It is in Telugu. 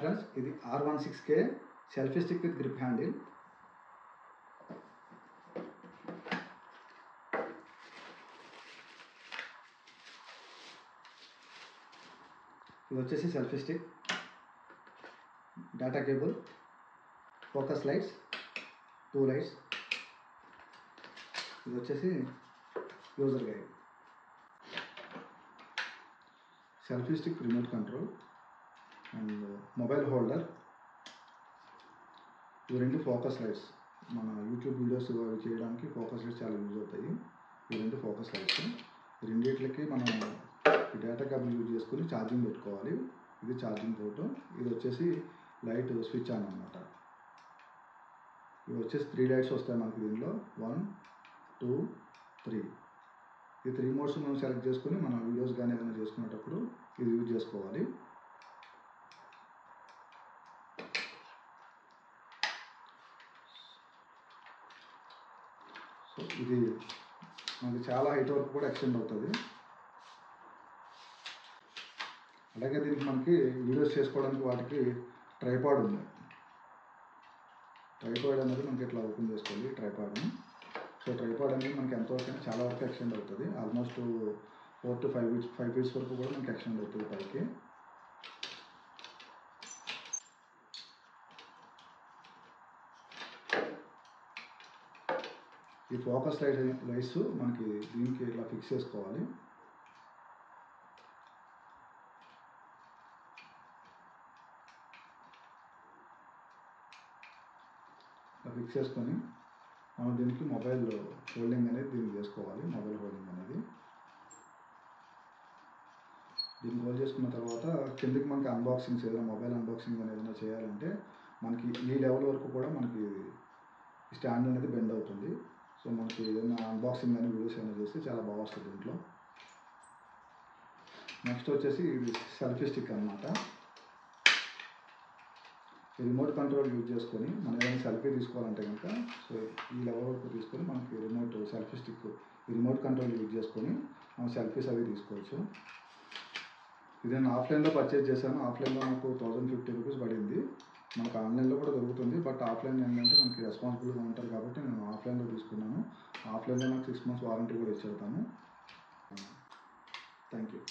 ఫ్రెండ్స్, ఇది R16K selfie stick with grip handle. ఇది వచ్చేసి selfie stick, data cable, focus lights, 2 lights. ఇది వచ్చేసి user guide. Selfie stick remote control and mobile holder. ఇవి 2 ఫోకస్ లైట్స్. మన యూట్యూబ్ వీడియోస్ అవి చేయడానికి ఫోకస్ లైట్స్ చాలా యూజ్ అవుతాయి. ఈ 2 ఫోకస్ లైట్స్. రెండిట్లకి మనం ఈ డేటా కేబుల్ యూజ్ చేసుకుని ఛార్జింగ్ పెట్టుకోవాలి. ఇది ఛార్జింగ్ పోర్టు. ఇది వచ్చేసి లైట్ స్విచ్ ఆన్ అనమాట. ఇవి వచ్చేసి 3 లైట్స్ వస్తాయి మనకి దీనిలో. 1, 2, 3. ఈ 3 మోడ్స్ మనం సెలెక్ట్ చేసుకుని మనం వీడియోస్ కానీ ఏదైనా చేసుకునేటప్పుడు ఇది యూజ్ చేసుకోవాలి. సో ఇది మనకి చాలా హైట్ వరకు కూడా ఎక్స్టెండ్ అవుతుంది. అలాగే దీనికి మనకి వీడియోస్ చేసుకోవడానికి వాటికి ట్రైపాడ్ ఉంది. ట్రైపాడ్ అనేది మనకి ఇట్లా ఓపెన్ చేసుకోవాలి ట్రైపాడ్ని. సో ట్రైపాడ్ అనేది మనకి ఎంతవరకు చాలా వరకు ఎక్స్టెండ్ అవుతుంది. ఆల్మోస్ట్ 4 to 5 ఫీట్స్ వరకు కూడా మనకి ఎక్స్టెండ్ అవుతుంది పైకి. ఈ ఫోకస్ లైట్స్ మనకి దీనికి ఇట్లా ఫిక్స్ చేసుకోవాలి. ఫిక్స్ చేసుకొని మనం దీనికి మొబైల్ హోల్డింగ్ అనేది దీనికి చేసుకోవాలి. మొబైల్ హోల్డింగ్ అనేది దీన్ని హోల్డ్ చేసుకున్న తర్వాత కిందకి మనకి అన్బాక్సింగ్స్ ఏదైనా మొబైల్ అన్బాక్సింగ్ అనేది ఏదైనా చేయాలంటే మనకి ఈ లెవెల్ వరకు కూడా మనకి స్టాండ్ అనేది బెండ్ అవుతుంది. సో మనకి ఏదైనా అన్బాక్సింగ్ కానీ వీడియోస్ ఏమైనా చేస్తే చాలా బాగా వస్తుంది దీంట్లో. నెక్స్ట్ వచ్చేసి ఇది సెల్ఫీ స్టిక్ అనమాట. రిమోట్ కంట్రోల్ యూజ్ చేసుకొని మనం ఏదైనా సెల్ఫీ తీసుకోవాలంటే కనుక సో ఈ లెవెల్ వరకు తీసుకొని మనకి రిమోట్ సెల్ఫీ స్టిక్ ఈ రిమోట్ కంట్రోల్ యూజ్ చేసుకొని మనం సెల్ఫీస్ అవి తీసుకోవచ్చు. ఇది నేను ఆఫ్లైన్లో పర్చేజ్ చేశాను. ఆఫ్లైన్లో నాకు 1050 రూపీస్ పడింది. మనకు ఆన్లైన్లో కూడా దొరుకుతుంది. బట్ ఆఫ్లైన్ ఏంటంటే మనకి రెస్పాన్సిబుల్గా ఉంటారు కాబట్టి నేను ఆఫ్లైన్లో తీసుకున్నాను. ఆఫ్లైన్లో నాకు 6 months వారంటీ కూడా ఇచ్చేస్తాను. Thank you.